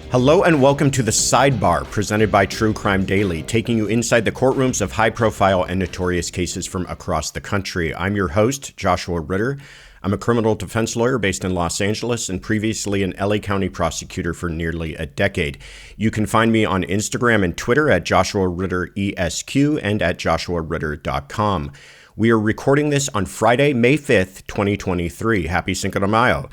Hello and welcome to the Sidebar, presented by True Crime Daily, taking you inside the courtrooms of high-profile and notorious cases from across the country. I'm your host, Joshua Ritter. I'm a criminal defense lawyer based in Los Angeles and previously an LA County prosecutor for nearly a decade. You can find me on Instagram and Twitter at Joshua Ritter ESQ and at joshuaritter.com. We are recording this on Friday, May 5th, 2023. Happy Cinco de Mayo.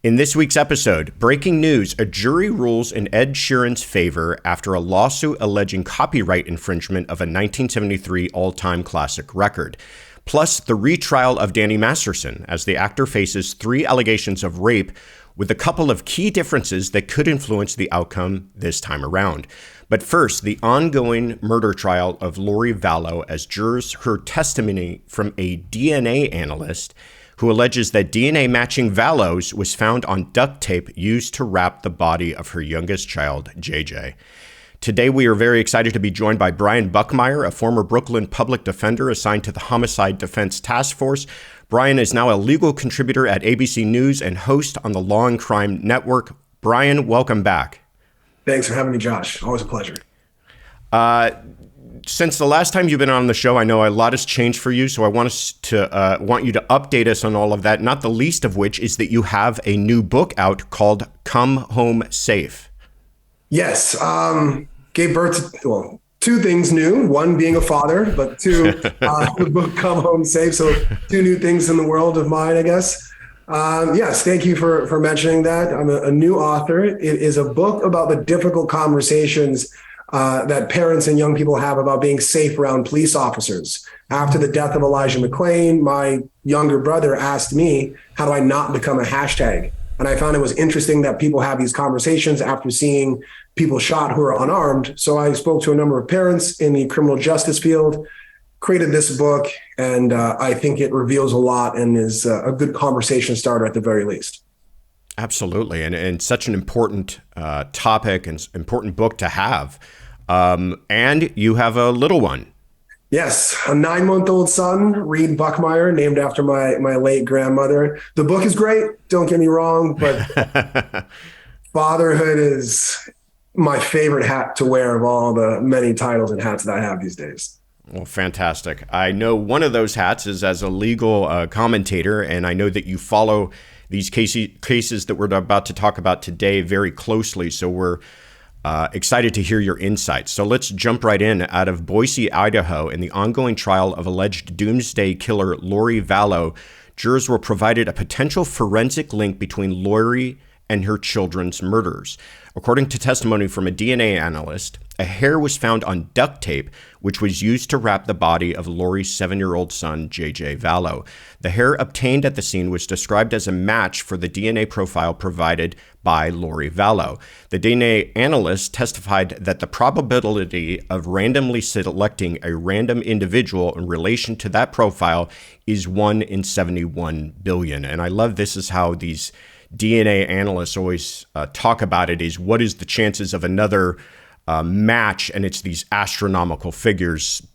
In this week's episode, breaking news, a jury rules in Ed Sheeran's favor after a lawsuit alleging copyright infringement of a 1973 all-time classic record. Plus, the retrial of Danny Masterson as the actor faces 3 allegations of rape with a couple of key differences that could influence the outcome this time around. But first, the ongoing murder trial of Lori Vallow as jurors heard testimony from a DNA analyst who alleges that DNA matching Vallow's was found on duct tape used to wrap the body of her youngest child, JJ. Today, we are very excited to be joined by Brian Buckmire, a former Brooklyn public defender assigned to the Homicide Defense Task Force. Brian is now a legal contributor at ABC News and host on the Law and Crime Network. Brian, welcome back. Thanks for having me, Josh. Always a pleasure. Since the last time you've been on the show, I know a lot has changed for you, so I want you to update us on all of that, not the least of which is that you have a new book out called Come Home Safe. Yes. Gave birth to, 2 things new, one being a father, but 2, the book Come Home Safe. So 2 new things in the world of mine, I guess. Yes, thank you for mentioning that. I'm a new author. It is a book about the difficult conversations that parents and young people have about being safe around police officers. After the death of Elijah McClain, my younger brother asked me, how do I not become a hashtag? And I found it was interesting that people have these conversations after seeing people shot who are unarmed. So I spoke to a number of parents in the criminal justice field, created this book, and I think it reveals a lot and is a good conversation starter at the very least. Absolutely. And such an important topic and important book to have. And you have a little one. Yes, a 9-month-old son, Reed Buckmire, named after my late grandmother. The book is great, don't get me wrong, but fatherhood is my favorite hat to wear of all the many titles and hats that I have these days. Well, fantastic. I know one of those hats is as a legal commentator, and I know that you follow these cases that we're about to talk about today very closely. So we're excited to hear your insights. So let's jump right in. Out of Boise, Idaho, in the ongoing trial of alleged doomsday killer Lori Vallow, jurors were provided a potential forensic link between Lori and her children's murders. According to testimony from a DNA analyst, a hair was found on duct tape, which was used to wrap the body of Lori's 7-year-old son, JJ Vallow. The hair obtained at the scene was described as a match for the DNA profile provided by Lori Vallow. The DNA analyst testified that the probability of randomly selecting a random individual in relation to that profile is 1 in 71 billion. And I love this is how these DNA analysts always talk about it, is what is the chances of another match, and it's these astronomical figures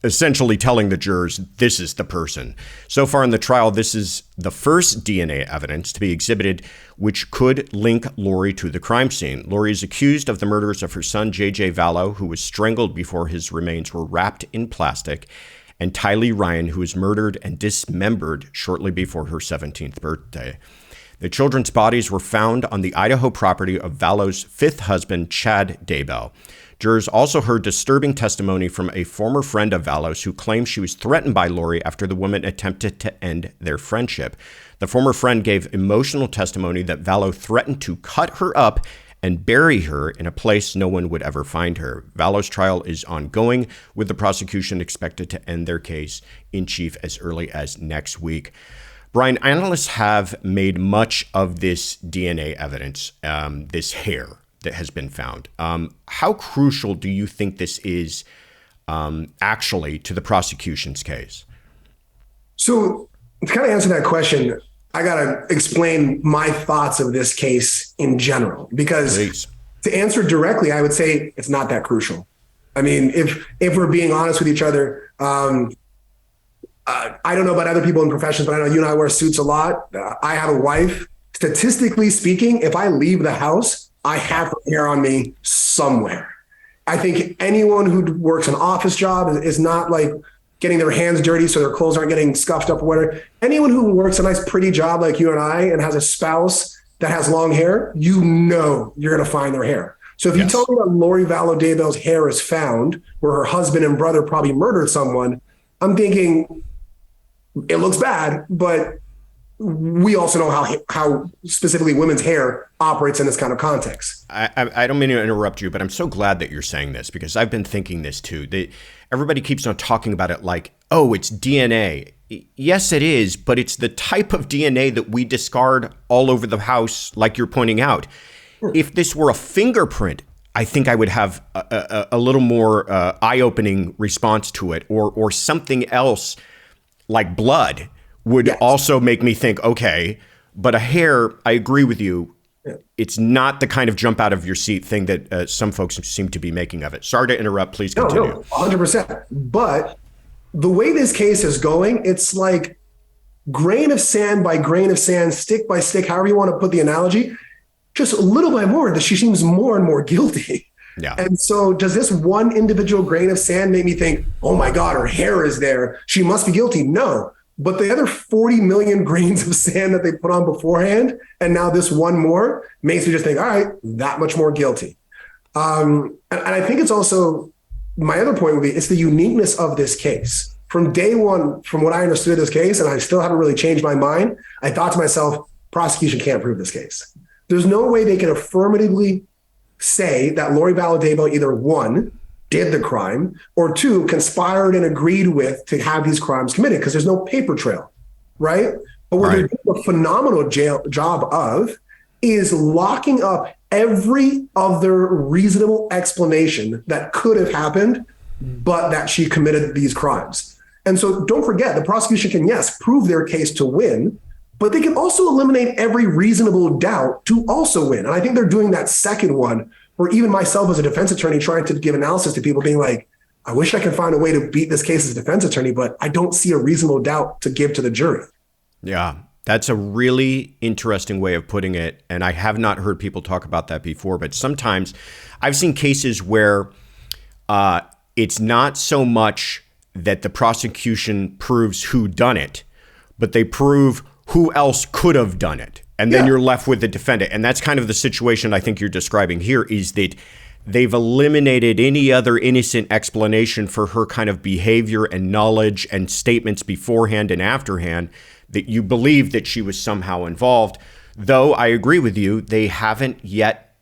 essentially telling the jurors this is the person. So far in the trial, this is the first DNA evidence to be exhibited which could link Lori to the crime scene. Lori is accused of the murders of her son, JJ Vallow, who was strangled before his remains were wrapped in plastic, and Tylee Ryan, who was murdered and dismembered shortly before her 17th birthday. The children's bodies were found on the Idaho property of Vallow's 5th husband, Chad Daybell. Jurors also heard disturbing testimony from a former friend of Vallow's who claimed she was threatened by Lori after the woman attempted to end their friendship. The former friend gave emotional testimony that Vallow threatened to cut her up and bury her in a place no one would ever find her. Vallow's trial is ongoing, with the prosecution expected to end their case in chief as early as next week. Brian, analysts have made much of this DNA evidence, this hair that has been found. How crucial do you think this is actually to the prosecution's case? So to kind of answer that question, I got to explain my thoughts of this case in general, because Please. To answer directly, I would say it's not that crucial. I mean, if we're being honest with each other, I don't know about other people in professions, but I know you and I wear suits a lot. I have a wife. Statistically speaking, if I leave the house, I have her hair on me somewhere. I think anyone who works an office job is not like getting their hands dirty so their clothes aren't getting scuffed up or whatever. Anyone who works a nice, pretty job like you and I and has a spouse that has long hair, you know you're going to find their hair. So if you tell me that Lori Vallow Daybell's hair is found where her husband and brother probably murdered someone, I'm thinking it looks bad, but we also know how specifically women's hair operates in this kind of context. I don't mean to interrupt you, but I'm so glad that you're saying this because I've been thinking this too. Everybody keeps on talking about it like, oh, it's DNA. Yes, it is, but it's the type of DNA that we discard all over the house, like you're pointing out. If this were a fingerprint, I think I would have a little more eye-opening response to it, or something else like blood would also make me think, okay, but a hair, I agree with you. Yeah. It's not the kind of jump out of your seat thing that some folks seem to be making of it. Sorry to interrupt. Please continue. No, 100%. But the way this case is going, it's like grain of sand by grain of sand, stick by stick, however you want to put the analogy, just little by more, that she seems more and more guilty. Yeah. And so does this one individual grain of sand make me think, oh my God, her hair is there, she must be guilty? No. But the other 40 million grains of sand that they put on beforehand, and now this one more, makes me just think, all right, that much more guilty. And I think it's also, my other point would be, it's the uniqueness of this case. From day one, from what I understood this case, and I still haven't really changed my mind, I thought to myself, prosecution can't prove this case. There's no way they can affirmatively say that Lori Vallow Daybell either one, did the crime, or two, conspired and agreed with to have these crimes committed, because there's no paper trail, right? But what they're doing a phenomenal job of is locking up every other reasonable explanation that could have happened, but that she committed these crimes. And so don't forget, the prosecution can, yes, prove their case to win, but they can also eliminate every reasonable doubt to also win. And I think they're doing that second one, or even myself as a defense attorney trying to give analysis to people being like, I wish I could find a way to beat this case as a defense attorney, but I don't see a reasonable doubt to give to the jury. Yeah, that's a really interesting way of putting it. And I have not heard people talk about that before, but sometimes I've seen cases where it's not so much that the prosecution proves who done it, but they prove who else could have done it. And then you're left with the defendant. And that's kind of the situation I think you're describing here, is that they've eliminated any other innocent explanation for her kind of behavior and knowledge and statements beforehand and afterhand that you believe that she was somehow involved. Though I agree with you, they haven't yet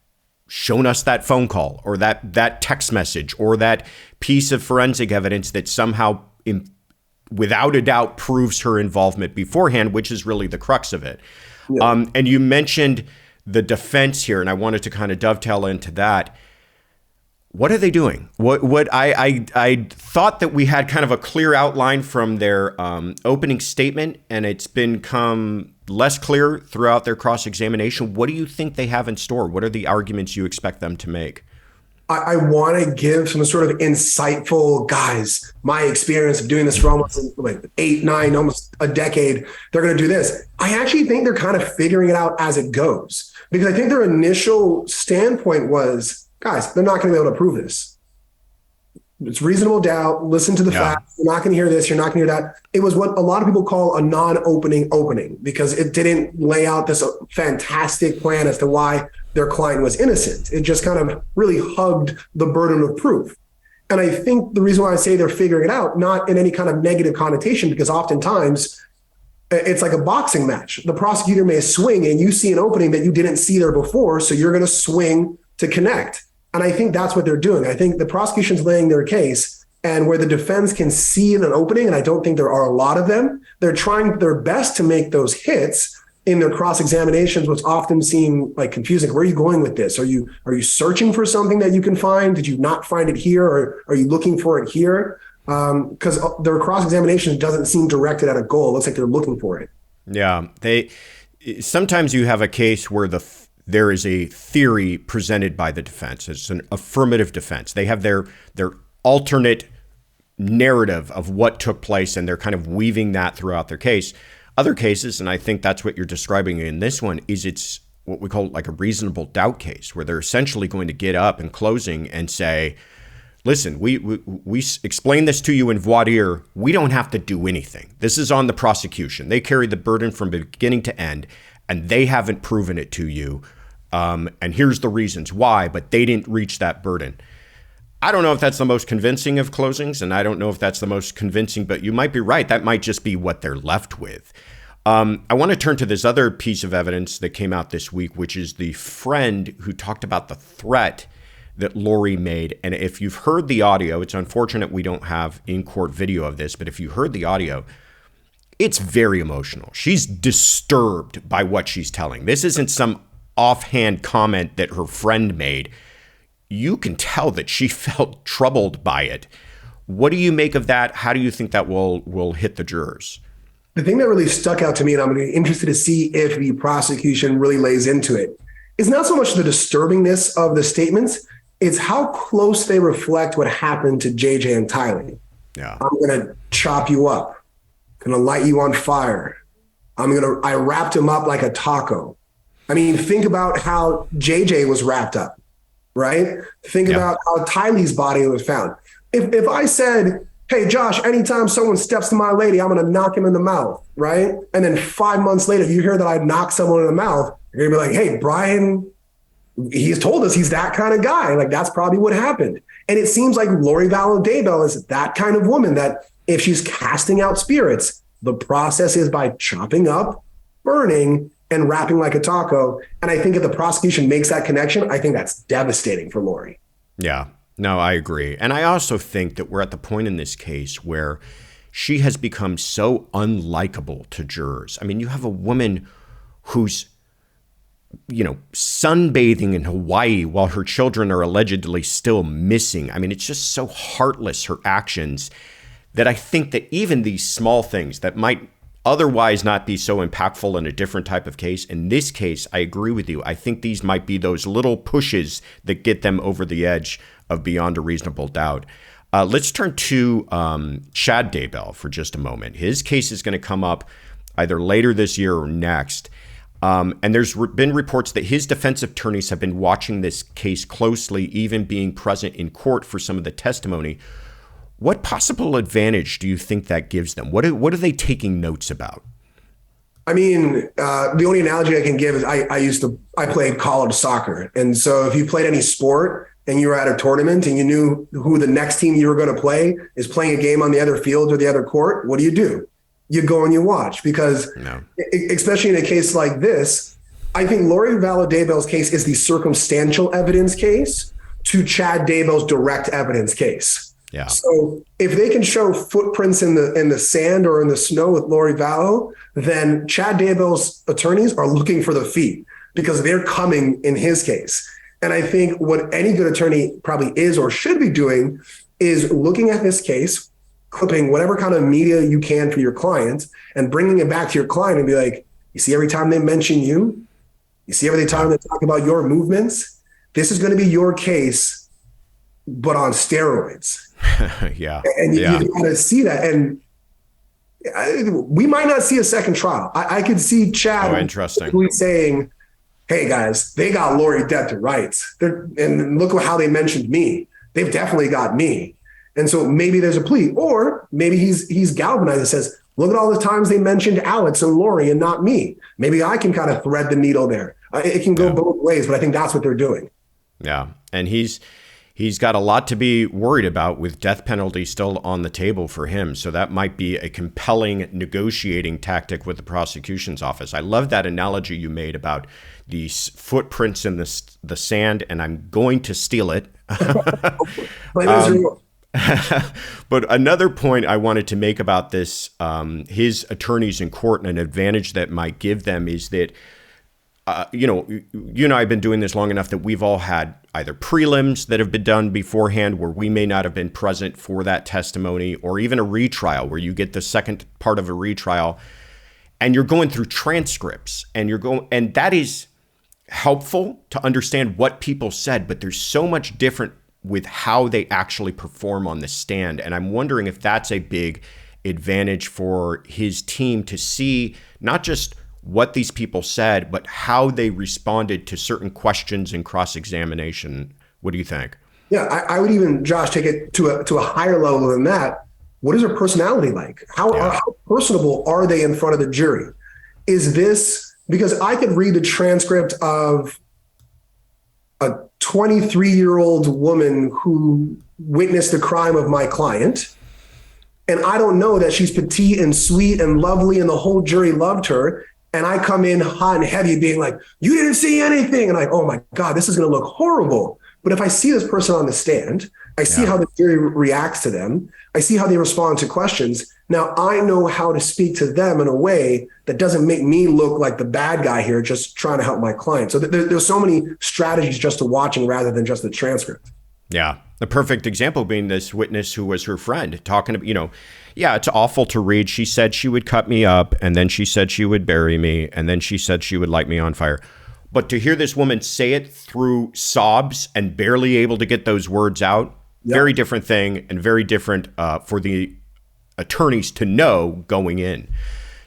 shown us that phone call or that text message or that piece of forensic evidence that somehow, without a doubt, proves her involvement beforehand, which is really the crux of it. Yeah. And you mentioned the defense here, and I wanted to kind of dovetail into that. What are they doing? What I thought that we had kind of a clear outline from their opening statement, and it's become less clear throughout their cross-examination. What do you think they have in store? What are the arguments you expect them to make? I want to give some sort of insightful, guys, my experience of doing this for almost like 8, 9, almost a decade, they're going to do this. I actually think they're kind of figuring it out as it goes, because I think their initial standpoint was, guys, they're not going to be able to prove this. It's reasonable doubt. Listen to the facts. You're not going to hear this. You're not going to hear that. It was what a lot of people call a non-opening opening, because it didn't lay out this fantastic plan as to why their client was innocent. It just kind of really hugged the burden of proof. And I think the reason why I say they're figuring it out, not in any kind of negative connotation, because oftentimes it's like a boxing match. The prosecutor may swing and you see an opening that you didn't see there before, so you're going to swing to connect. And I think that's what they're doing. I think the prosecution's laying their case, and where the defense can see an opening, and I don't think there are a lot of them, they're trying their best to make those hits in their cross-examinations, which often seem like confusing. Where are you going with this? Are you searching for something that you can find? Did you not find it here? Or are you looking for it here? Because their cross-examination doesn't seem directed at a goal. It looks like they're looking for it. Yeah. Sometimes you have a case where there is a theory presented by the defense. It's an affirmative defense. They have their alternate narrative of what took place, and they're kind of weaving that throughout their case. Other cases, and I think that's what you're describing in this one, is it's what we call like a reasonable doubt case, where they're essentially going to get up in closing and say, listen, we explain this to you in voir dire. We don't have to do anything. This is on the prosecution. They carry the burden from beginning to end, and they haven't proven it to you. And here's the reasons why, but they didn't reach that burden. I don't know if that's the most convincing of closings, and I don't know if that's the most convincing, but you might be right. That might just be what they're left with. I want to turn to this other piece of evidence that came out this week, which is the friend who talked about the threat that Lori made. And if you've heard the audio, it's unfortunate we don't have in-court video of this, but if you heard the audio, it's very emotional. She's disturbed by what she's telling. This isn't some offhand comment that her friend made. You can tell that she felt troubled by it. What do you make of that? How do you think that will hit the jurors? The thing that really stuck out to me, and I'm interested to see if the prosecution really lays into it, is not so much the disturbingness of the statements, it's how close they reflect what happened to JJ and Tylee. Yeah. I'm going to chop you up. I'm going to light you on fire. I wrapped him up like a taco. I mean, think about how JJ was wrapped up, right? Think about how Tylee's body was found. If I said, hey, Josh, anytime someone steps to my lady, I'm going to knock him in the mouth, right? And then 5 months later, you hear that I knocked someone in the mouth, you're going to be like, hey, Brian, he's told us he's that kind of guy. Like, that's probably what happened. And it seems like Lori Vallow Daybell is that kind of woman that if she's casting out spirits, the process is by chopping up, burning, and wrapping like a taco. And I think if the prosecution makes that connection, I think that's devastating for Lori. Yeah. No, I agree. And I also think that we're at the point in this case where she has become so unlikable to jurors. I mean, you have a woman who's, sunbathing in Hawaii while her children are allegedly still missing. I mean, it's just so heartless, her actions, that I think that even these small things that might otherwise not be so impactful in a different type of case, in this case, I agree with you. I think these might be those little pushes that get them over the edge of beyond a reasonable doubt. Let's turn to Chad Daybell for just a moment. His case is going to come up either later this year or next. And there's been reports that his defense attorneys have been watching this case closely, even being present in court for some of the testimony. What possible advantage do you think that gives them? What are they taking notes about? I mean, the only analogy I can give is I played college soccer. And so if you played any sport and you were at a tournament and you knew who the next team you were going to play is playing a game on the other field or the other court, what do? You go and you watch, because especially in a case like this, I think Lori Vallow Daybell's case is the circumstantial evidence case to Chad Daybell's direct evidence case. Yeah. So if they can show footprints in the sand or in the snow with Lori Vallow, then Chad Daybell's attorneys are looking for the feet because they're coming in his case. And I think what any good attorney probably is or should be doing is looking at this case, clipping whatever kind of media you can for your client and bringing it back to your client and be like, you see, every time they mention you see every time they talk about your movements, this is going to be your case, but on steroids. Yeah. And you got to see that. And we might not see a second trial. I could see Chad saying, hey guys, they got Lori dead to rights. And look how they mentioned me. They've definitely got me. And so maybe there's a plea, or maybe he's galvanized and says, look at all the times they mentioned Alex and Lori and not me. Maybe I can kind of thread the needle there. It can go both ways, but I think that's what they're doing. Yeah. And he's got a lot to be worried about with death penalty still on the table for him. So that might be a compelling negotiating tactic with the prosecution's office. I love that analogy you made about these footprints in the sand, and I'm going to steal it. But another point I wanted to make about this, his attorneys in court, and an advantage that might give them is that, you and I have been doing this long enough that we've all had either prelims that have been done beforehand where we may not have been present for that testimony, or even a retrial where you get the second part of a retrial and you're going through transcripts and that is helpful to understand what people said, but there's so much different with how they actually perform on the stand. And I'm wondering if that's a big advantage for his team to see not just what these people said, but how they responded to certain questions in cross-examination. What do you think? Yeah, I would even, Josh, take it to a higher level than that. What is their personality like? How personable are they in front of the jury? Is this, because I could read the transcript of a 23-year-old woman who witnessed the crime of my client, and I don't know that she's petite and sweet and lovely and the whole jury loved her, and I come in hot and heavy being like, you didn't see anything, and oh my God, this is going to look horrible. But if I see this person on the stand, I see how the jury reacts to them, I see how they respond to questions. Now I know how to speak to them in a way that doesn't make me look like the bad guy here, just trying to help my client. So there's so many strategies just to watching rather than just the transcript. Yeah. The perfect example being this witness who was her friend talking to, it's awful to read. She said she would cut me up, and then she said she would bury me, and then she said she would light me on fire. But to hear this woman say it through sobs and barely able to get those words out, very different thing, and very different for the attorneys to know going in.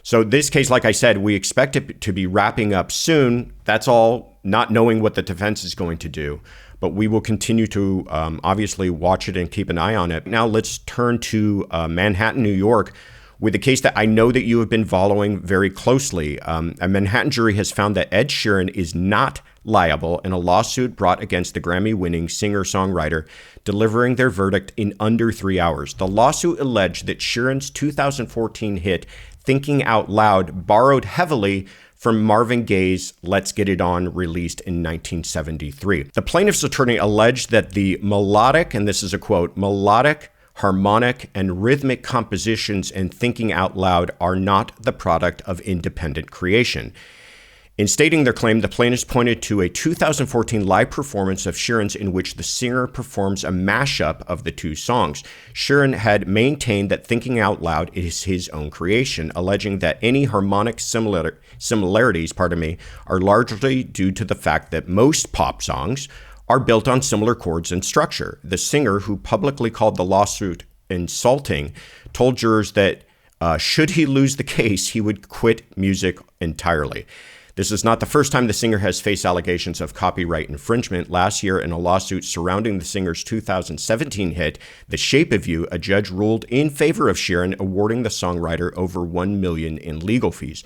So this case, like I said, we expect it to be wrapping up soon. That's all, not knowing what the defense is going to do. But we will continue to obviously watch it and keep an eye on it. Now let's turn to Manhattan, New York, with a case that I know that you have been following very closely. A Manhattan jury has found that Ed Sheeran is not liable in a lawsuit brought against the Grammy-winning singer-songwriter, delivering their verdict in under 3 hours. The lawsuit alleged that Sheeran's 2014 hit, Thinking Out Loud, borrowed heavily from Marvin Gaye's Let's Get It On, released in 1973. The plaintiff's attorney alleged that the melodic, and this is a quote, melodic, harmonic, and rhythmic compositions in Thinking Out Loud are not the product of independent creation. In stating their claim, the plaintiffs pointed to a 2014 live performance of Sheeran's in which the singer performs a mashup of the two songs. Sheeran had maintained that Thinking Out Loud is his own creation, alleging that any harmonic similarities are largely due to the fact that most pop songs are built on similar chords and structure. The singer, who publicly called the lawsuit insulting, told jurors that should he lose the case, he would quit music entirely. This is not the first time the singer has faced allegations of copyright infringement. Last year, in a lawsuit surrounding the singer's 2017 hit, The Shape of You, a judge ruled in favor of Sheeran, awarding the songwriter over $1 million in legal fees.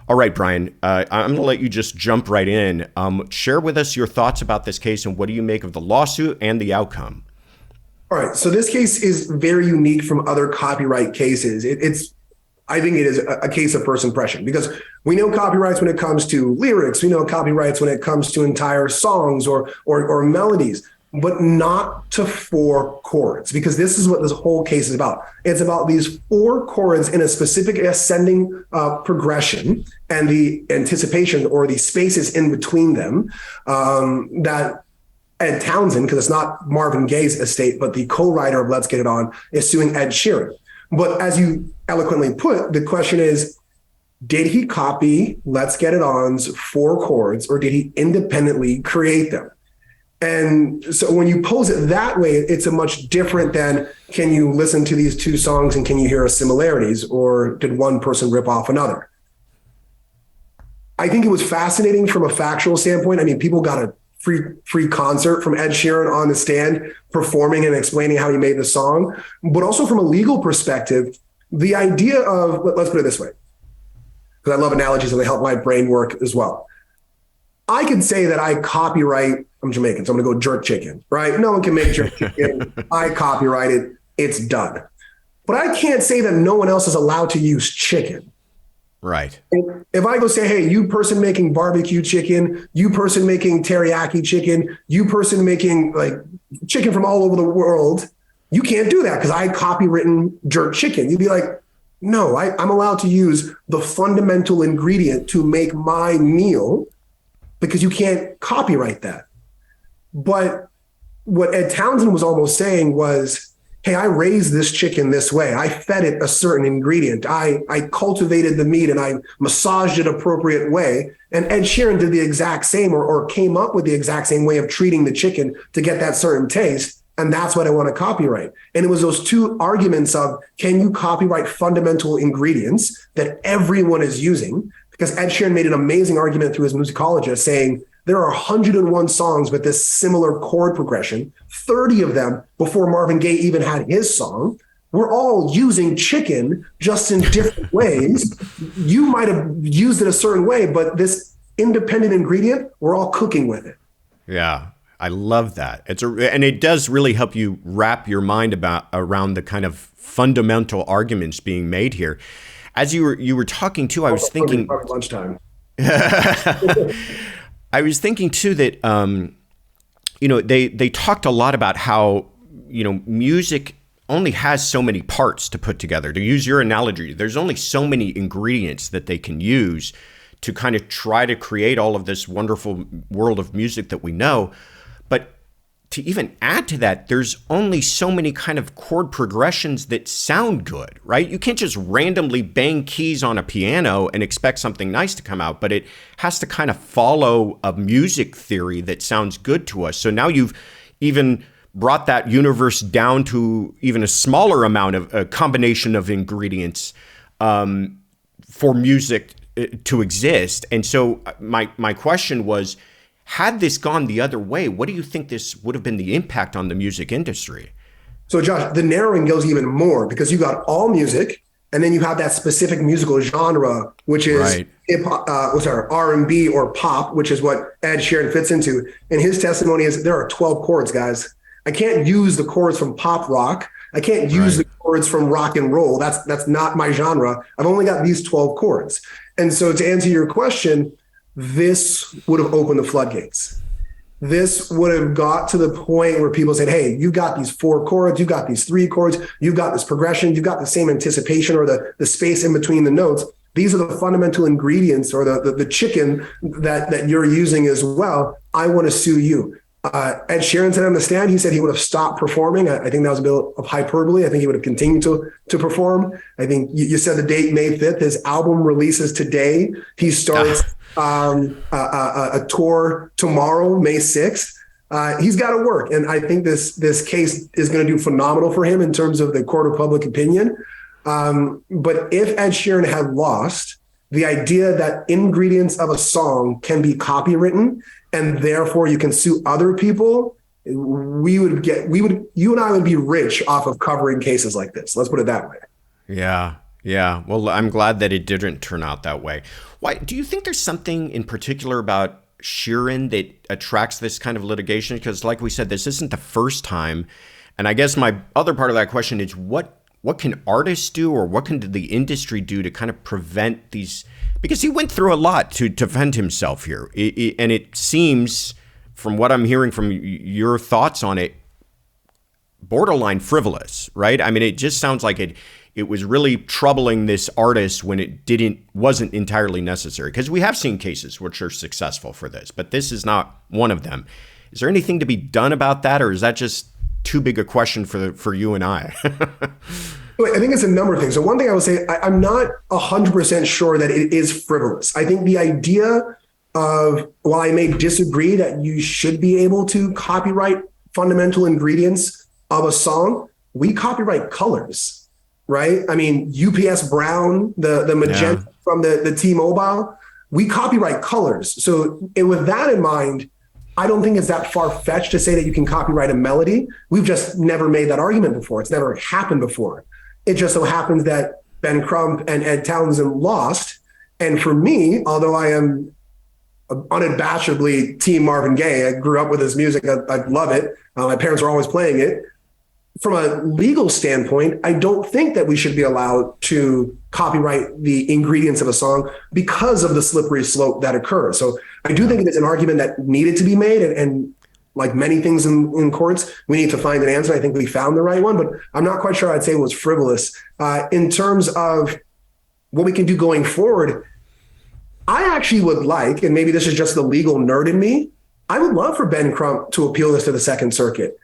All right, Brian, I'm going to let you just jump right in. Share with us your thoughts about this case and what do you make of the lawsuit and the outcome? All right, so this case is very unique from other copyright cases. I think it is a case of first impression because we know copyrights when it comes to lyrics, we know copyrights when it comes to entire songs or melodies, but not to 4 chords, because this is what this whole case is about. It's about these 4 chords in a specific ascending progression and the anticipation or the spaces in between them that Ed Townsend, because it's not Marvin Gaye's estate, but the co-writer of Let's Get It On, is suing Ed Sheeran. But as you eloquently put, the question is, did he copy Let's Get It On's 4 chords, or did he independently create them? And so when you pose it that way, it's a much different than, can you listen to these 2 songs and can you hear similarities, or did one person rip off another? I think it was fascinating from a factual standpoint. I mean, people got a free concert from Ed Sheeran on the stand performing and explaining how he made the song. But also from a legal perspective, the idea of, let's put it this way, because I love analogies and they help my brain work as well. I could say that I copyright, I'm Jamaican, so I'm going to go jerk chicken, right? No one can make jerk chicken. I copyright it. It's done. But I can't say that no one else is allowed to use chicken. Right. If I go say, hey, you person making barbecue chicken, you person making teriyaki chicken, you person making like chicken from all over the world, you can't do that because I copywritten jerk chicken. You'd be like, no, I'm allowed to use the fundamental ingredient to make my meal because you can't copyright that. But what Ed Townsend was almost saying was, hey, I raised this chicken this way. I fed it a certain ingredient. I cultivated the meat and I massaged it appropriate way. And Ed Sheeran did the exact same or came up with the exact same way of treating the chicken to get that certain taste. And that's what I want to copyright. And it was those 2 arguments of, can you copyright fundamental ingredients that everyone is using? because Ed Sheeran made an amazing argument through his musicologist saying there are 101 songs with this similar chord progression, 30 of them before Marvin Gaye even had his song. We're all using chicken just in different ways. You might have used it a certain way, but this independent ingredient, we're all cooking with it. Yeah, I love that. And it does really help you wrap your mind around the kind of fundamental arguments being made here. As you were talking too, I was thinking lunchtime. I was thinking too that they talked a lot about how music only has so many parts to put together. To use your analogy, there's only so many ingredients that they can use to kind of try to create all of this wonderful world of music that we know. But to even add to that, there's only so many kind of chord progressions that sound good, right? You can't just randomly bang keys on a piano and expect something nice to come out, but it has to kind of follow a music theory that sounds good to us. So now you've even brought that universe down to even a smaller amount of a combination of ingredients for music to exist. And so my question was, had this gone the other way, what do you think this would have been the impact on the music industry? So Josh, the narrowing goes even more because you got all music, and then you have that specific musical genre, which is R&B or pop, which is what Ed Sheeran fits into. And his testimony is there are 12 chords, guys. I can't use the chords from pop rock. I can't use the chords from rock and roll. That's not my genre. I've only got these 12 chords. And so to answer your question, this would have opened the floodgates. This would have got to the point where people said, hey, you've got these 4 chords, you've got these 3 chords, you've got this progression, you've got the same anticipation or the space in between the notes. These are the fundamental ingredients or the chicken that you're using as well. I want to sue you. Ed Sheeran said on the stand, he said he would have stopped performing. I think that was a bit of hyperbole. I think he would have continued to perform. I think you said the date, May 5th, his album releases today. He starts a tour tomorrow, May 6th. He's got to work. And I think this case is going to do phenomenal for him in terms of the court of public opinion. But if Ed Sheeran had lost, the idea that ingredients of a song can be copywritten and therefore you can sue other people, you and I would be rich off of covering cases like this. Let's put it that way. Yeah. Well, I'm glad that it didn't turn out that way. Why do you think there's something in particular about Sheeran that attracts this kind of litigation? Because like we said, this isn't the first time. And I guess my other part of that question is what can artists do or what can the industry do to kind of prevent these? Because he went through a lot to defend himself here. And it seems, from what I'm hearing from your thoughts on it, borderline frivolous, right? I mean, it just sounds like it was really troubling this artist when it wasn't entirely necessary. Because we have seen cases which are successful for this, but this is not one of them. Is there anything to be done about that, or is that just too big a question for you and I? I think it's a number of things. So one thing I would say, I'm not 100% sure that it is frivolous. I think the idea of, while I may disagree that you should be able to copyright fundamental ingredients of a song, we copyright colors, right? I mean, UPS Brown, the magenta from the T-Mobile, we copyright colors. So with that in mind, I don't think it's that far-fetched to say that you can copyright a melody. We've just never made that argument before. It's never happened before. It just so happens that Ben Crump and Ed Townsend lost. And for me, although I am unabashedly Team Marvin Gaye, I grew up with his music, I love it. My parents were always playing it. From a legal standpoint, I don't think that we should be allowed to copyright the ingredients of a song because of the slippery slope that occurs. So I do think it is an argument that needed to be made. And like many things in courts, we need to find an answer. I think we found the right one, but I'm not quite sure I'd say it was frivolous. In terms of what we can do going forward, I actually would like, and maybe this is just the legal nerd in me, I would love for Ben Crump to appeal this to the Second Circuit.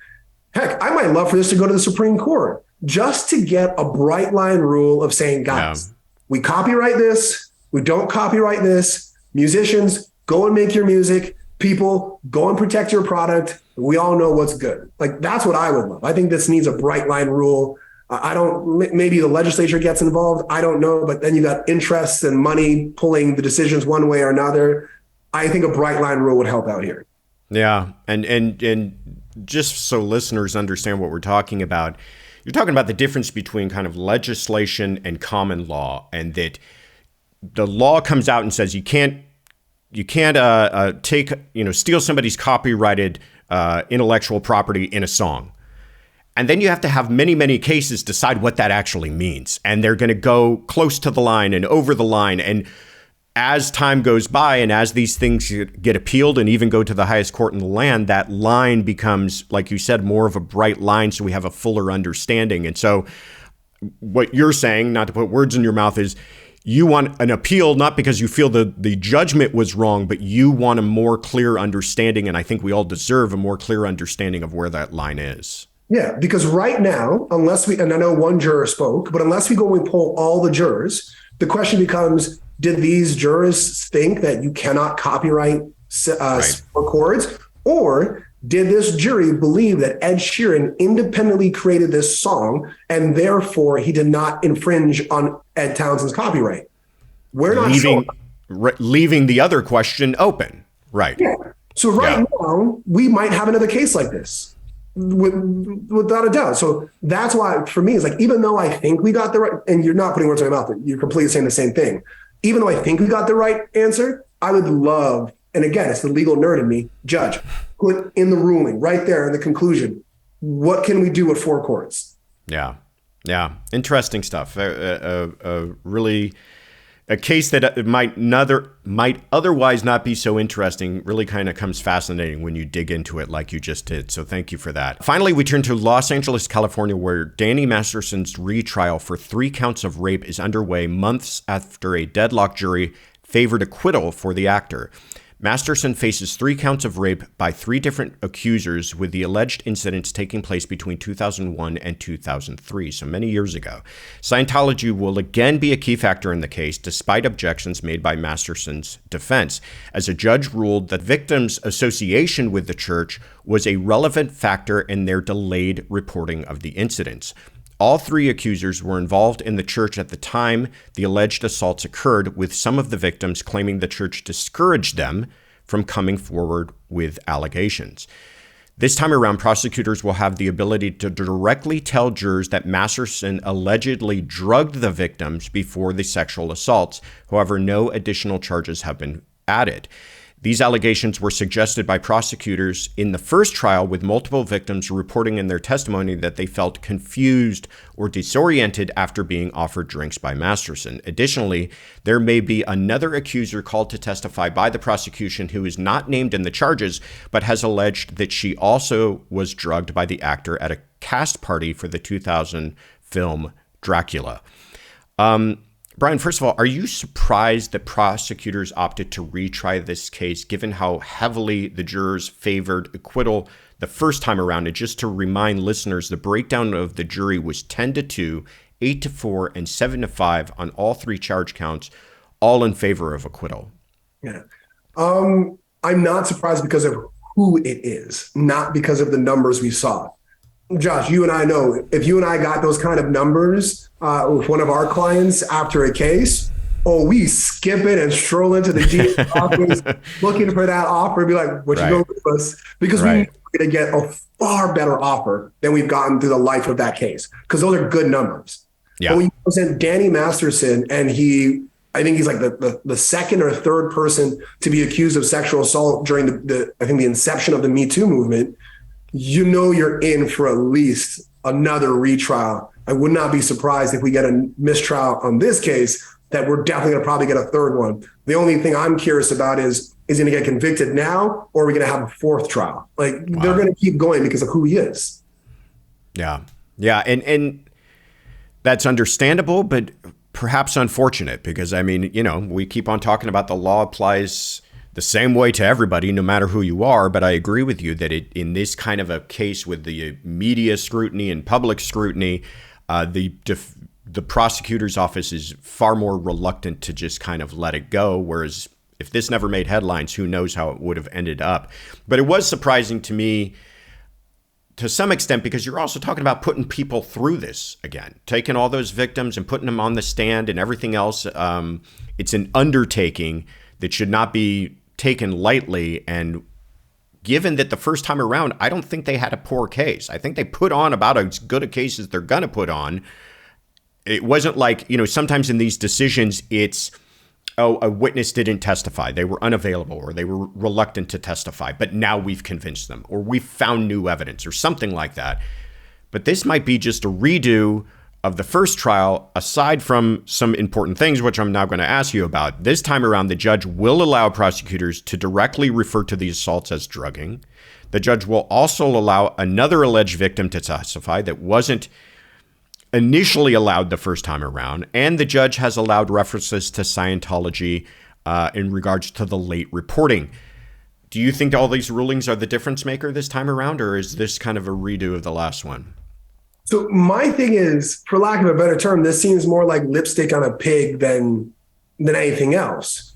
Heck, I might love for this to go to the Supreme Court just to get a bright line rule of saying, guys, we copyright this, we don't copyright this. Musicians, go and make your music. People, go and protect your product. We all know what's good. Like, that's what I would love. I think this needs a bright line rule. I don't, maybe the legislature gets involved. I don't know. But then you got interests and money pulling the decisions one way or another. I think a bright line rule would help out here. Yeah. And just so listeners understand what we're talking about, you're talking about the difference between kind of legislation and common law, and that the law comes out and says you can't take, steal somebody's copyrighted intellectual property in a song. And then you have to have many, many cases decide what that actually means. And they're going to go close to the line and over the line. And as time goes by and as these things get appealed and even go to the highest court in the land, that line becomes, like you said, more of a bright line. So we have a fuller understanding. And so what you're saying, not to put words in your mouth, is you want an appeal, not because you feel the judgment was wrong, but you want a more clear understanding. And I think we all deserve a more clear understanding of where that line is. Yeah, because right now, unless we, and I know one juror spoke, but unless we go and poll all the jurors, the question becomes, did these jurors think that you cannot copyright chords? Or did this jury believe that Ed Sheeran independently created this song and therefore he did not infringe on Ed Townsend's copyright? We're not sure. Leaving the other question open. Right. Yeah. So now we might have another case like this. Without a doubt. So that's why, for me, it's like, even though I think we got the right, and you're not putting words in my mouth, you're completely saying the same thing. Even though I think we got the right answer, I would love, and again, it's the legal nerd in me, judge, put in the ruling right there in the conclusion, what can we do with four chords? Yeah. Yeah. Interesting stuff. Really, a case that might otherwise not be so interesting really kind of comes fascinating when you dig into it like you just did. So thank you for that. Finally, we turn to Los Angeles, California, where Danny Masterson's retrial for 3 counts of rape is underway months after a deadlocked jury favored acquittal for the actor. Masterson faces 3 counts of rape by 3 different accusers, with the alleged incidents taking place between 2001 and 2003, so many years ago. Scientology will again be a key factor in the case, despite objections made by Masterson's defense, as a judge ruled that victims' association with the church was a relevant factor in their delayed reporting of the incidents. All 3 accusers were involved in the church at the time the alleged assaults occurred, with some of the victims claiming the church discouraged them from coming forward with allegations. This time around, prosecutors will have the ability to directly tell jurors that Masterson allegedly drugged the victims before the sexual assaults. However, no additional charges have been added. These allegations were suggested by prosecutors in the first trial, with multiple victims reporting in their testimony that they felt confused or disoriented after being offered drinks by Masterson. Additionally, there may be another accuser called to testify by the prosecution who is not named in the charges, but has alleged that she also was drugged by the actor at a cast party for the 2000 film Dracula. Brian, first of all, are you surprised that prosecutors opted to retry this case, given how heavily the jurors favored acquittal the first time around? And just to remind listeners, the breakdown of the jury was 10-2, 8-4, and 7-5 on all 3 charge counts, all in favor of acquittal. Yeah. I'm not surprised because of who it is, not because of the numbers we saw. Josh, you and I know, if you and I got those kind of numbers with one of our clients after a case, we skip it and stroll into the GA office looking for that offer and be like, what you going with us? Because we're going to get a far better offer than we've gotten through the life of that case, because those are good numbers. Yeah. But when you present Danny Masterson, and I think he's like the second or third person to be accused of sexual assault during the inception of the Me Too movement, you're in for at least another retrial. I would not be surprised if we get a mistrial on this case, that we're definitely going to probably get a third one. The only thing I'm curious about is he going to get convicted now, or are we going to have a 4th trial? They're going to keep going because of who he is. Yeah. Yeah. And that's understandable, but perhaps unfortunate, because we keep on talking about the law applies the same way to everybody, no matter who you are. But I agree with you that in this kind of a case with the media scrutiny and public scrutiny, the prosecutor's office is far more reluctant to just kind of let it go. Whereas if this never made headlines, who knows how it would have ended up. But it was surprising to me to some extent, because you're also talking about putting people through this again, taking all those victims and putting them on the stand and everything else. It's an undertaking that should not be taken lightly. And given that the first time around, I don't think they had a poor case. I think they put on about as good a case as they're going to put on. It wasn't like, sometimes in these decisions, it's, a witness didn't testify. They were unavailable, or they were reluctant to testify, but now we've convinced them, or we've found new evidence, or something like that. But this might be just a redo of the first trial, aside from some important things, which I'm now going to ask you about. This time around, the judge will allow prosecutors to directly refer to the assaults as drugging. The judge will also allow another alleged victim to testify that wasn't initially allowed the first time around, and the judge has allowed references to Scientology in regards to the late reporting. Do you think all these rulings are the difference maker this time around, or is this kind of a redo of the last one? So my thing is, for lack of a better term, this seems more like lipstick on a pig than anything else.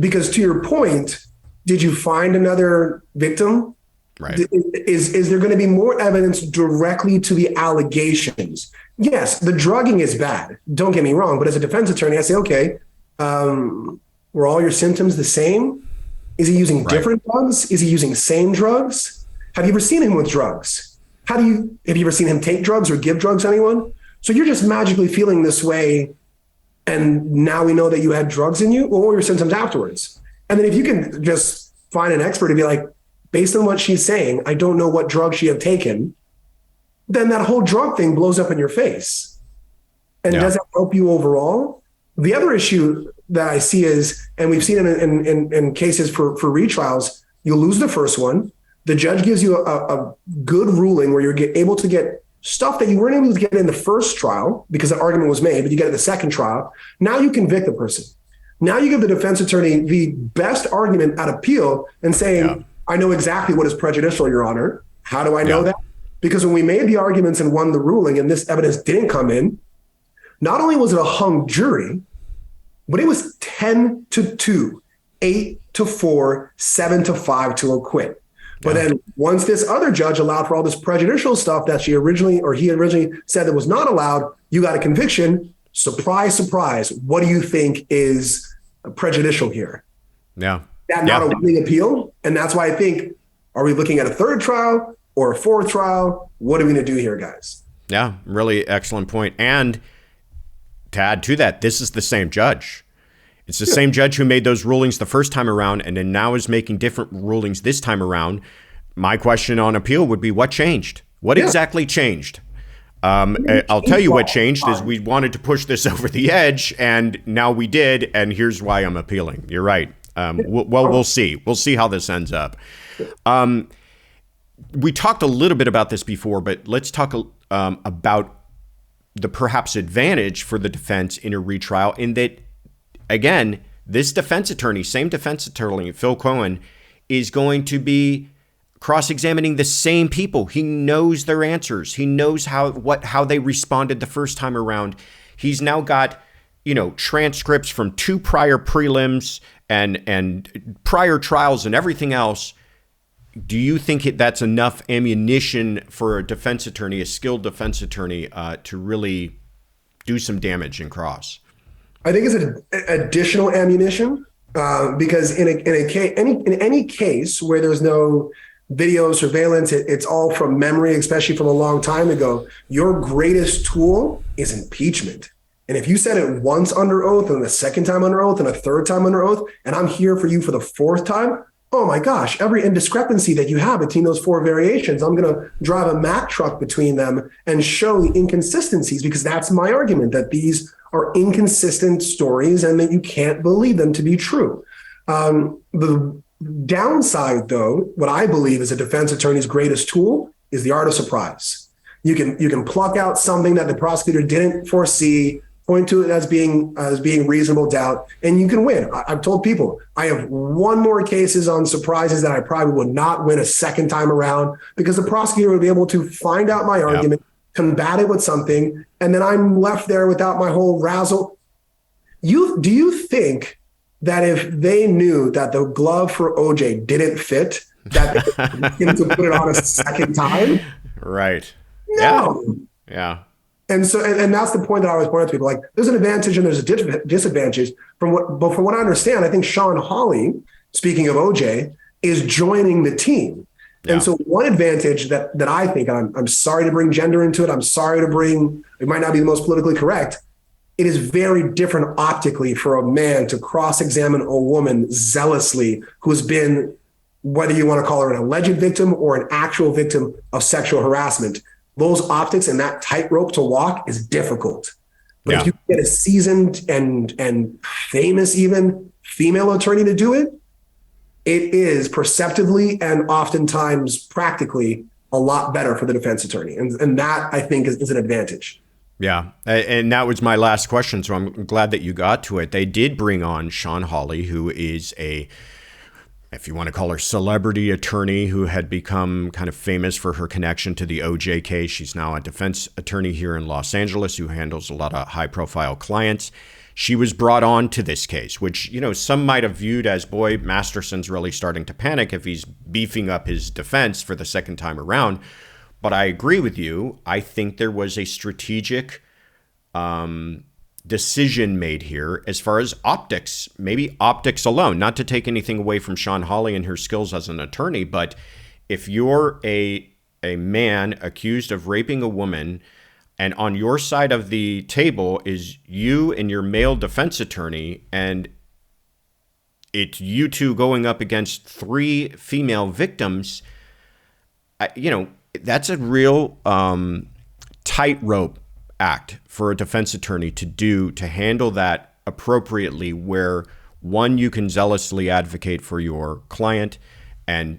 Because to your point, did you find another victim? Right. Is there going to be more evidence directly to the allegations? Yes, the drugging is bad. Don't get me wrong. But as a defense attorney, I say, okay, were all your symptoms the same? Is he using different drugs? Is he using same drugs? Have you ever seen him with drugs? Have you ever seen him take drugs or give drugs to anyone? So you're just magically feeling this way, and now we know that you had drugs in you. Or what were your symptoms afterwards? And then if you can just find an expert and be like, based on what she's saying, I don't know what drug she had taken, then that whole drug thing blows up in your face. And does that help you overall? The other issue that I see is, and we've seen it in cases for retrials, you lose the first one. The judge gives you a good ruling where you're able to get stuff that you weren't able to get in the first trial because the argument was made, but you get it in the second trial. Now you convict the person. Now you give the defense attorney the best argument at appeal and saying, I know exactly what is prejudicial, Your Honor. How do I know that? Because when we made the arguments and won the ruling and this evidence didn't come in, not only was it a hung jury, but it was 10-2, 8-4, 7-5 to acquit. But then once this other judge allowed for all this prejudicial stuff that he originally said that was not allowed, you got a conviction. Surprise, surprise. What do you think is prejudicial here? Yeah. That not a winning appeal? And that's why I think, are we looking at a third trial or a fourth trial? What are we going to do here, guys? Yeah, really excellent point. And to add to that, this is the same judge. It's the same judge who made those rulings the first time around and then now is making different rulings this time around. My question on appeal would be, what changed? What exactly changed? I'll tell you what changed is we wanted to push this over the edge, and now we did, and here's why I'm appealing. You're right. We'll see. We'll see how this ends up. We talked a little bit about this before, but let's talk about the perhaps advantage for the defense in a retrial in that, again, this defense attorney, same defense attorney, Phil Cohen, is going to be cross-examining the same people. He knows their answers. He knows how they responded the first time around. He's now got, transcripts from 2 prior prelims and prior trials and everything else. Do you think that's enough ammunition for a defense attorney, a skilled defense attorney, to really do some damage in cross? I think it's an additional ammunition because in any case where there's no video surveillance, it's all from memory, especially from a long time ago. Your greatest tool is impeachment. And if you said it once under oath and the second time under oath and a third time under oath, and I'm here for you for the fourth time, oh my gosh, every indiscrepancy that you have between those 4 variations, I'm going to drive a Mack truck between them and show the inconsistencies, because that's my argument, that these are inconsistent stories and that you can't believe them to be true. The downside, though, what I believe is a defense attorney's greatest tool is the art of surprise. You can pluck out something that the prosecutor didn't foresee, point to it as being reasonable doubt, and you can win. I've told people I have won more cases on surprises that I probably would not win a second time around, because the prosecutor would be able to find out my argument, combat it with something, and then I'm left there without my whole razzle. Do you think that if they knew that the glove for OJ didn't fit, that they him to put it on a second time. Right. Yeah. No. Yeah. And so, and that's the point that I always point out to people. Like, there's an advantage and there's a disadvantage. But from what I understand, I think Sean Hawley, speaking of OJ, is joining the team. Yeah. And so, one advantage that I think, and I'm sorry to bring gender into it. I'm sorry to bring. It might not be the most politically correct. It is very different optically for a man to cross-examine a woman zealously who's been, whether you want to call her an alleged victim or an actual victim of sexual harassment. Those optics and that tightrope to walk is difficult. But if you get a seasoned and famous even female attorney to do it, it is perceptively and oftentimes practically a lot better for the defense attorney. And that, I think, is an advantage. Yeah. And that was my last question. So I'm glad that you got to it. They did bring on Sean Hawley, who is if you want to call her celebrity attorney, who had become kind of famous for her connection to the OJ case. She's now a defense attorney here in Los Angeles who handles a lot of high profile clients. She was brought on to this case, which, some might have viewed as, boy, Masterson's really starting to panic if he's beefing up his defense for the second time around. But I agree with you. I think there was a strategic decision made here as far as optics, maybe optics alone, not to take anything away from Sean Hawley and her skills as an attorney. But if you're a man accused of raping a woman and on your side of the table is you and your male defense attorney, and it's you two going up against 3 female victims, that's a real tightrope act for a defense attorney to handle that appropriately, where one, you can zealously advocate for your client, and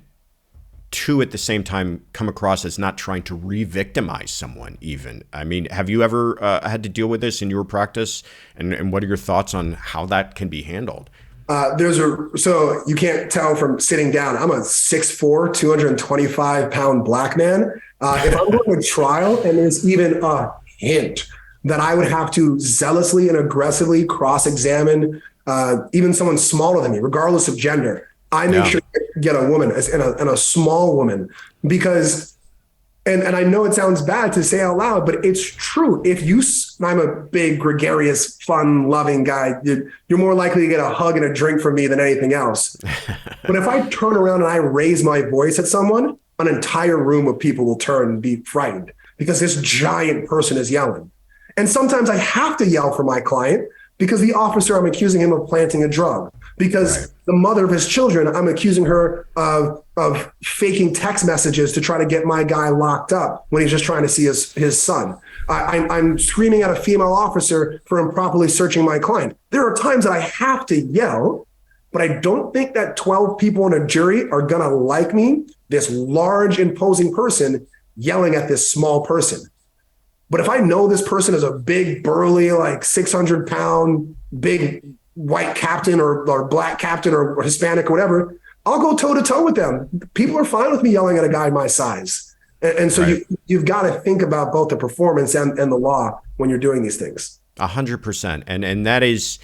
2, at the same time, come across as not trying to re-victimize someone even. I mean, have you ever had to deal with this in your practice? And what are your thoughts on how that can be handled? So you can't tell from sitting down, I'm a 6'4", 225-pound black man. If I'm going to trial and there's even a hint that I would have to zealously and aggressively cross-examine even someone smaller than me, regardless of gender, I make sure to get a woman and a small woman, because, and I know it sounds bad to say out loud, but it's true. I'm a big, gregarious, fun-loving guy. You're more likely to get a hug and a drink from me than anything else. But if I turn around and I raise my voice at someone, an entire room of people will turn and be frightened because this giant person is yelling. And sometimes I have to yell for my client because the officer, I'm accusing him of planting a drug. Because the mother of his children, I'm accusing her of faking text messages to try to get my guy locked up when he's just trying to see his son. I'm screaming at a female officer for improperly searching my client. There are times that I have to yell, but I don't think that 12 people in a jury are going to like me, this large, imposing person, yelling at this small person. But if I know this person is a big, burly, like 600-pound, big white captain or black captain or Hispanic or whatever, I'll go toe-to-toe with them. People are fine with me yelling at a guy my size. And so you've got to think about both the performance and the law when you're doing these things. 100%. And that is,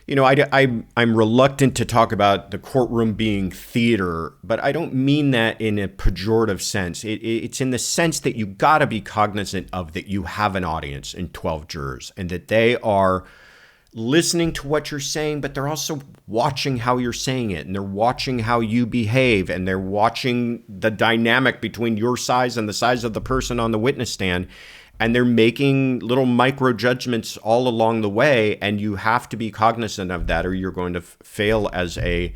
I'm reluctant to talk about the courtroom being theater, but I don't mean that in a pejorative sense. It's in the sense that you got to be cognizant of that you have an audience in 12 jurors and that they are listening to what you're saying, but they're also watching how you're saying it, and they're watching how you behave, and they're watching the dynamic between your size and the size of the person on the witness stand. And they're making little micro judgments all along the way, and you have to be cognizant of that, or you're going to fail as a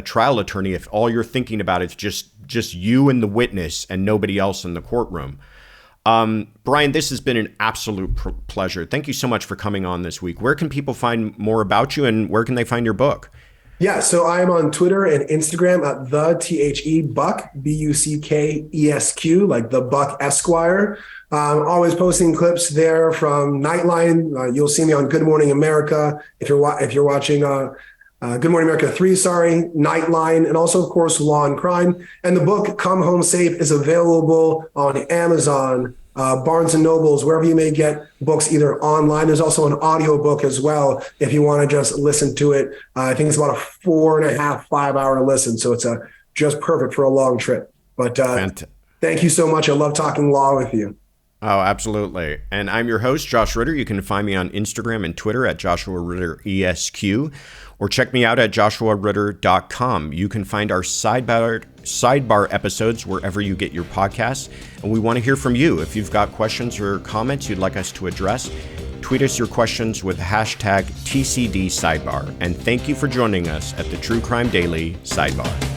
trial attorney if all you're thinking about is just you and the witness and nobody else in the courtroom. Brian, this has been an absolute pleasure. Thank you so much for coming on this week. Where can people find more about you, and where can they find your book? Yeah, so I'm on Twitter and Instagram at the Buck, BUCKESQ, like the Buck Esquire. I'm always posting clips there from Nightline. You'll see me on Good Morning America if you're watching Good Morning America 3, Nightline, and also, of course, Law and Crime. And the book, Come Home Safe, is available on Amazon, Barnes & Nobles, wherever you may get books, either online. There's also an audio book as well if you want to just listen to it. I think it's about a 4.5, 5 hour listen. So it's a just perfect for a long trip. But thank you so much. I love talking law with you. Oh, absolutely. And I'm your host, Josh Ritter. You can find me on Instagram and Twitter at Joshua Ritter ESQ, or check me out at joshuaritter.com. You can find our sidebar episodes wherever you get your podcasts. And we want to hear from you. If you've got questions or comments you'd like us to address, tweet us your questions with hashtag TCD Sidebar. And thank you for joining us at the True Crime Daily Sidebar.